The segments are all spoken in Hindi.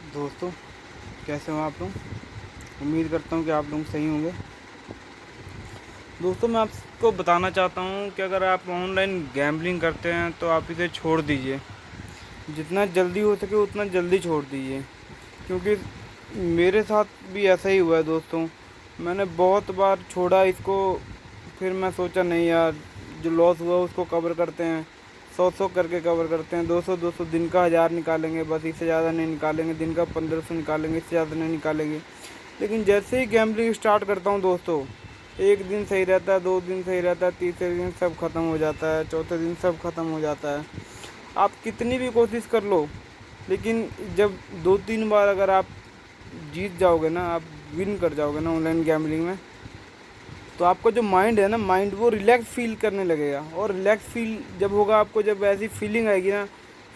दोस्तों, कैसे हो आप लोग। उम्मीद करता हूँ कि आप लोग सही होंगे। दोस्तों, मैं आपको बताना चाहता हूँ कि अगर आप ऑनलाइन गैम्बलिंग करते हैं तो आप इसे छोड़ दीजिए। जितना जल्दी हो सके उतना जल्दी छोड़ दीजिए, क्योंकि मेरे साथ भी ऐसा ही हुआ है दोस्तों। मैंने बहुत बार छोड़ा इसको। फिर मैं सोचा नहीं यार, जो लॉस हुआ उसको कवर करते हैं। 100 करके कवर करते हैं। 200 दिन का 1000 निकालेंगे, बस इससे ज़्यादा नहीं निकालेंगे। दिन का 1500 निकालेंगे, इससे ज़्यादा नहीं निकालेंगे। लेकिन जैसे ही गैम्बलिंग स्टार्ट करता हूँ दोस्तों, एक दिन सही रहता है, 2 दिन सही रहता है, तीसरे दिन सब ख़त्म हो जाता है, चौथे दिन सब ख़त्म हो जाता है। आप कितनी भी कोशिश कर लो, लेकिन जब 2-3 बार अगर आप जीत जाओगे ना, आप विन कर जाओगे ना ऑनलाइन गैम्बलिंग में, तो आपका जो माइंड है ना, माइंड वो रिलैक्स फील करने लगेगा। और रिलैक्स फील जब होगा आपको, जब ऐसी फीलिंग आएगी ना,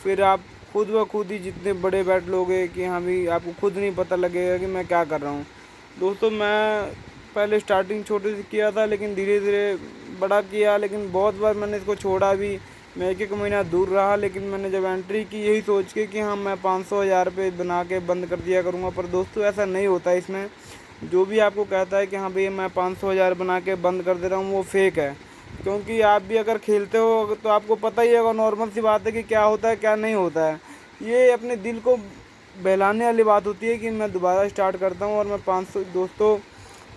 फिर आप खुद ब खुद ही जितने बड़े बैठ लोगे कि हाँ भी, आपको खुद नहीं पता लगेगा कि मैं क्या कर रहा हूँ। दोस्तों, मैं पहले स्टार्टिंग छोटे से किया था, लेकिन धीरे धीरे बड़ा किया। लेकिन बहुत बार मैंने इसको छोड़ा भी। मैं 1-1 महीना दूर रहा, लेकिन मैंने जब एंट्री की यही सोच के कि हाँ मैं 500-1000 रुपये बना के बंद कर दिया करूँगा। पर दोस्तों, ऐसा नहीं होता इसमें। जो भी आपको कहता है कि हाँ भैया मैं 500-1000 बना के बंद कर दे रहा हूँ, वो फेक है। क्योंकि आप भी अगर खेलते हो तो आपको पता ही होगा, नॉर्मल सी बात है कि क्या होता है क्या नहीं होता है। ये अपने दिल को बहलाने वाली बात होती है कि मैं दोबारा स्टार्ट करता हूँ और मैं 500। दोस्तों,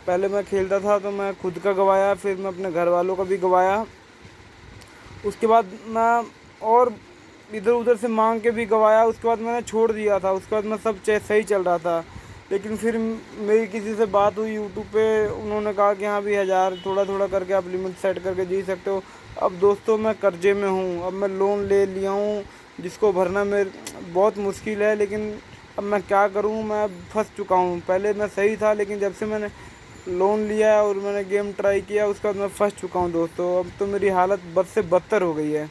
पहले मैं खेलता था तो मैं खुद का गवाया, फिर मैं अपने घर वालों का भी गवाया। उसके बाद मैं और इधर उधर से मांग के भी गवाया। उसके बाद मैंने छोड़ दिया था। उसके बाद मैं सब सही चल रहा था। लेकिन फिर मेरी किसी से बात हुई यूट्यूब पे, उन्होंने कहा कि हाँ भी 1000 थोड़ा थोड़ा करके आप लिमिट सेट करके जी सकते हो। अब दोस्तों, मैं कर्जे में हूँ। अब मैं लोन ले लिया हूँ, जिसको भरना मेरे बहुत मुश्किल है। लेकिन अब मैं क्या करूँ, मैं फंस चुका हूँ। पहले मैं सही था, लेकिन जब से मैंने लोन लिया है और मैंने गेम ट्राई किया, उसके बाद मैं फंस चुका हूँ दोस्तों। अब तो मेरी हालत बद से बदतर हो गई है।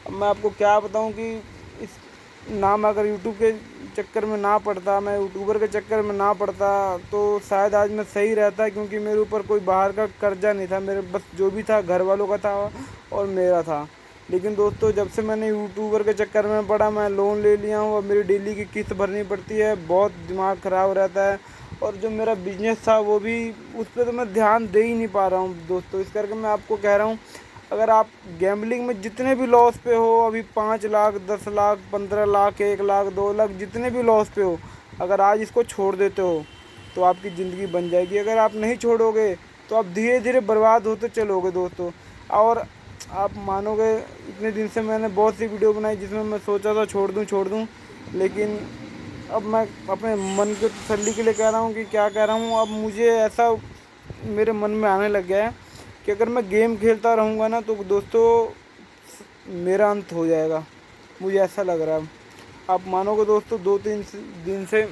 अब मैं आपको क्या बताऊं कि इस ना मैं अगर यूट्यूब के चक्कर में ना पड़ता, मैं यूट्यूबर के चक्कर में ना पड़ता, तो शायद आज मैं सही रहता। क्योंकि मेरे ऊपर कोई बाहर का कर्जा नहीं था। मेरे बस जो भी था घर वालों का था और मेरा था। लेकिन दोस्तों, जब से मैंने यूट्यूबर के चक्कर में पड़ा, मैं लोन ले लिया हूँ और मेरी डेली की किस्त भरनी पड़ती है। बहुत दिमाग ख़राब रहता है। और जो मेरा बिजनेस था वो भी, उस पर तो मैं ध्यान दे ही नहीं पा रहा हूँ दोस्तों। इस करके मैं आपको कह रहा हूँ, अगर आप गैम्बलिंग में जितने भी लॉस पे हो, अभी 5 लाख, 10 लाख, 15 लाख, 1 लाख, 2 लाख, जितने भी लॉस पे हो, अगर आज इसको छोड़ देते हो तो आपकी ज़िंदगी बन जाएगी। अगर आप नहीं छोड़ोगे तो आप धीरे धीरे बर्बाद होते चलोगे दोस्तों। और आप मानोगे, इतने दिन से मैंने बहुत सी वीडियो बनाई जिसमें मैं सोचा था छोड़ दूँ। लेकिन अब मैं अपने मन की तसल्ली के लिए कह रहा हूँ कि क्या कह रहा हूँ, अब मुझे ऐसा मेरे मन में आने लग गया है कि अगर मैं गेम खेलता रहूँगा ना, तो दोस्तों मेरा अंत हो जाएगा। मुझे ऐसा लग रहा है। आप मानोगे दोस्तों, 2-3 दिन से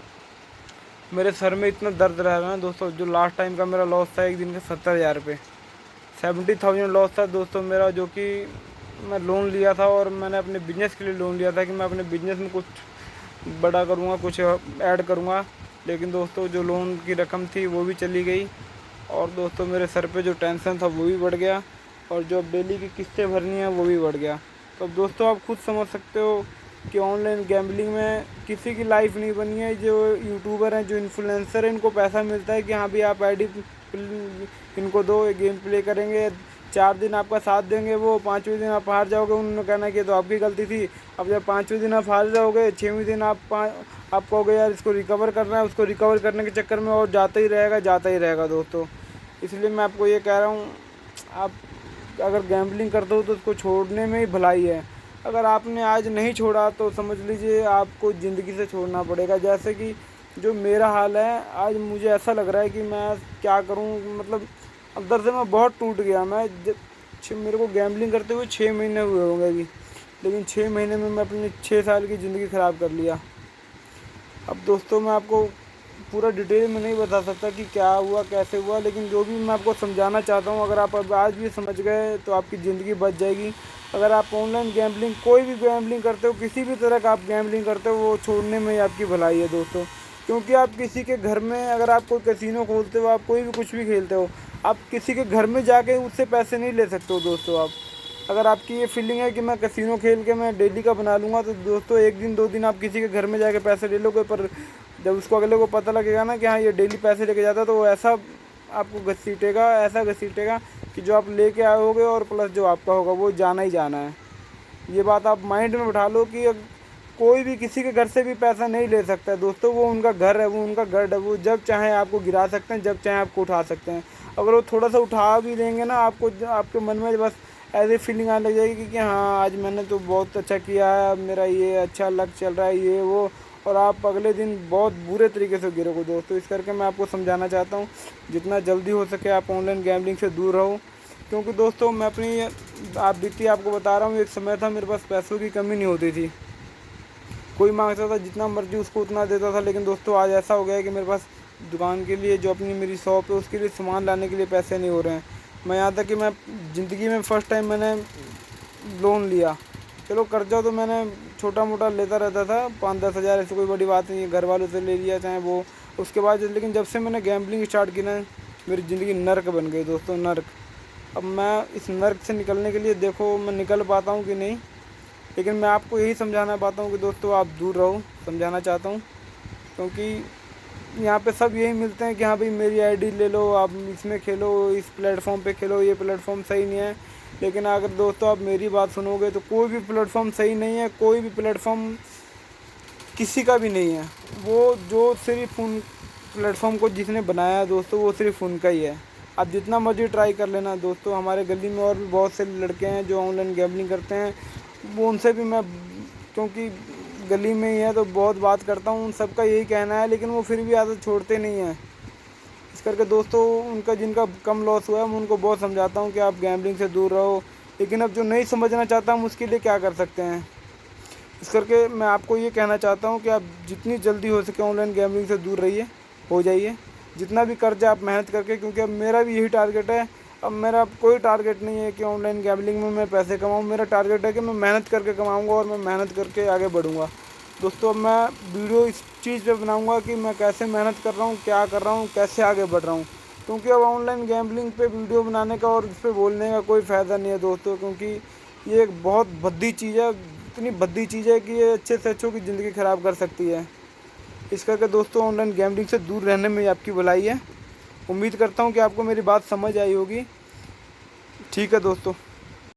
मेरे सर में इतना दर्द रह रहा है दोस्तों। जो लास्ट टाइम का मेरा लॉस था एक दिन के 70,000 रुपये, 70,000 लॉस था दोस्तों मेरा। जो कि मैं लोन लिया था और मैंने अपने बिजनेस के लिए लोन लिया था कि मैं अपने बिजनेस में कुछ बड़ा करूँगा, कुछ ऐड करूँगा। लेकिन दोस्तों, जो लोन की रकम थी वो भी चली गई। और दोस्तों, मेरे सर पे जो टेंशन था वो भी बढ़ गया। और जो अब डेली की किस्तें भरनी है वो भी बढ़ गया। तो अब दोस्तों, आप खुद समझ सकते हो कि ऑनलाइन गैम्बलिंग में किसी की लाइफ नहीं बनी है। जो यूट्यूबर हैं, जो इन्फ्लुएंसर हैं, इनको पैसा मिलता है कि हाँ भी आप आईडी इनको दो, ये गेम प्ले करेंगे, 4 दिन आपका साथ देंगे, वो 5वें दिन आप हार जाओगे। उन्होंने कहना कि ये तो आपकी गलती थी। अब जब 5वें दिन आप हार जाओगे, 6वें दिन आप कहोगे यार इसको रिकवर करना है। उसको रिकवर करने के चक्कर में और जाता ही रहेगा दोस्तों। इसलिए मैं आपको ये कह रहा हूँ, आप अगर गैम्बलिंग करते हो तो उसको छोड़ने में ही भलाई है। अगर आपने आज नहीं छोड़ा तो समझ लीजिए आपको ज़िंदगी से छोड़ना पड़ेगा। जैसे कि जो मेरा हाल है, आज मुझे ऐसा लग रहा है कि मैं क्या करूं, मतलब अंदर से मैं बहुत टूट गया। मेरे को गैम्बलिंग करते हुए 6 महीने हुए होंगे अभी। लेकिन 6 महीने में मैं अपनी 6 साल की ज़िंदगी ख़राब कर लिया। अब दोस्तों, मैं आपको पूरा डिटेल में नहीं बता सकता कि क्या हुआ कैसे हुआ, लेकिन जो भी मैं आपको समझाना चाहता हूँ, अगर आप अब आज भी समझ गए तो आपकी ज़िंदगी बच जाएगी। अगर आप ऑनलाइन गैम्बलिंग, कोई भी गैम्बलिंग करते हो, किसी भी तरह का आप गैम्बलिंग करते हो, वो छोड़ने में ही आपकी भलाई है दोस्तों। क्योंकि आप किसी के घर में, अगर आप कोई कैसीनो खोलते हो, आप कोई भी कुछ भी खेलते हो, आप किसी के घर में जाके उससे पैसे नहीं ले सकते हो दोस्तों। अगर आपकी ये फीलिंग है कि मैं कैसीनो खेल के मैं डेली का बना लूँगा, तो दोस्तों एक दिन 2 दिन आप किसी के घर में जाके पैसे ले लोगे, पर जब उसको अगले को पता लगेगा ना कि हाँ ये डेली पैसे लेके जाता है, तो वो ऐसा आपको घसीटेगा, ऐसा घसीटेगा कि जो आप लेके आए होगे और प्लस जो आपका होगा वो जाना ही जाना है। ये बात आप माइंड में बिठा लो कि कोई भी किसी के घर से भी पैसा नहीं ले सकता है दोस्तों। वो उनका घर है, वो उनका गढ़ है, वो जब चाहे आपको गिरा सकते हैं, जब चाहे आपको उठा सकते हैं। अगर वो थोड़ा सा उठा भी देंगे ना आपको, आपके मन में बस ऐसी फीलिंग आने लग जाएगी कि हाँ आज मैंने तो बहुत अच्छा किया है, अब मेरा ये अच्छा लक चल रहा है ये वो, और आप अगले दिन बहुत बुरे तरीके से गिरोगे दोस्तों। इस करके मैं आपको समझाना चाहता हूँ, जितना जल्दी हो सके आप ऑनलाइन गैम्बलिंग से दूर रहो। क्योंकि दोस्तों मैं अपनी आप बीती आपको बता रहा हूँ, एक समय था मेरे पास पैसों की कमी नहीं होती थी। कोई मांगता था जितना मर्जी उसको उतना देता था। लेकिन दोस्तों आज ऐसा हो गया है कि मेरे पास दुकान के लिए, जो अपनी मेरी शॉप है उसके लिए सामान लाने के लिए पैसे नहीं हो रहे हैं। मैं यहाँ तक कि मैं ज़िंदगी में फ़र्स्ट टाइम मैंने लोन लिया। चलो कर्जा तो मैंने छोटा मोटा लेता रहता था, 5-10 हज़ार, ऐसी कोई बड़ी बात नहीं है, घर वालों से ले लिया चाहे वो। उसके बाद लेकिन जब से मैंने गैम्बलिंग स्टार्ट की ना, मेरी ज़िंदगी नर्क बन गई दोस्तों, नर्क। अब मैं इस नर्क से निकलने के लिए, देखो मैं निकल पाता हूँ कि नहीं, लेकिन मैं आपको यही समझाना पाता हूँ कि दोस्तों आप दूर रहो, समझाना चाहता हूँ। क्योंकि यहाँ पे सब यही मिलते हैं कि हाँ भाई मेरी आईडी ले लो, आप इसमें खेलो, इस प्लेटफॉर्म पे खेलो, ये प्लेटफॉर्म सही नहीं है। लेकिन अगर दोस्तों आप मेरी बात सुनोगे तो कोई भी प्लेटफॉर्म सही नहीं है, कोई भी प्लेटफॉर्म किसी का भी नहीं है। वो जो सिर्फ उन प्लेटफॉर्म को जिसने बनाया है दोस्तों, वो सिर्फ उनका ही है। आप जितना मर्जी ट्राई कर लेना दोस्तों। हमारे गली में और भी बहुत से लड़के हैं जो ऑनलाइन गैम्बलिंग करते हैं, वो उनसे भी मैं, क्योंकि गली में ही है तो बहुत बात करता हूँ, उन सबका यही कहना है, लेकिन वो फिर भी आदत छोड़ते नहीं हैं। इस करके दोस्तों उनका जिनका कम लॉस हुआ है, मैं उनको बहुत समझाता हूँ कि आप गैम्बलिंग से दूर रहो। लेकिन अब जो नहीं समझना चाहता हम उसके लिए क्या कर सकते हैं। इस करके मैं आपको ये कहना चाहता हूँ कि आप जितनी जल्दी हो सके ऑनलाइन गैम्बलिंग से दूर रहिए, हो जाइए। जितना भी कर्जा आप मेहनत करके, क्योंकि अब मेरा भी यही टारगेट है। अब मेरा कोई टारगेट नहीं है कि ऑनलाइन गैम्बलिंग में मैं पैसे कमाऊँ। मेरा टारगेट है कि मैं मेहनत करके कमाऊँगा और मैं मेहनत करके आगे बढ़ूँगा दोस्तों। अब मैं वीडियो इस चीज़ पे बनाऊँगा कि मैं कैसे मेहनत कर रहा हूँ, क्या कर रहा हूँ, कैसे आगे बढ़ रहा हूँ। क्योंकि अब ऑनलाइन गैम्बलिंग पे वीडियो बनाने का और इस पर बोलने का कोई फ़ायदा नहीं है दोस्तों। क्योंकि ये एक बहुत भद्दी चीज़ है, इतनी भद्दी चीज़ है कि ये अच्छे से अच्छों की ज़िंदगी ख़राब कर सकती है। इस करके दोस्तों ऑनलाइन गैम्बलिंग से दूर रहने में आपकी भलाई है। उम्मीद करता हूँ कि आपको मेरी बात समझ आई होगी। ठीक है दोस्तों।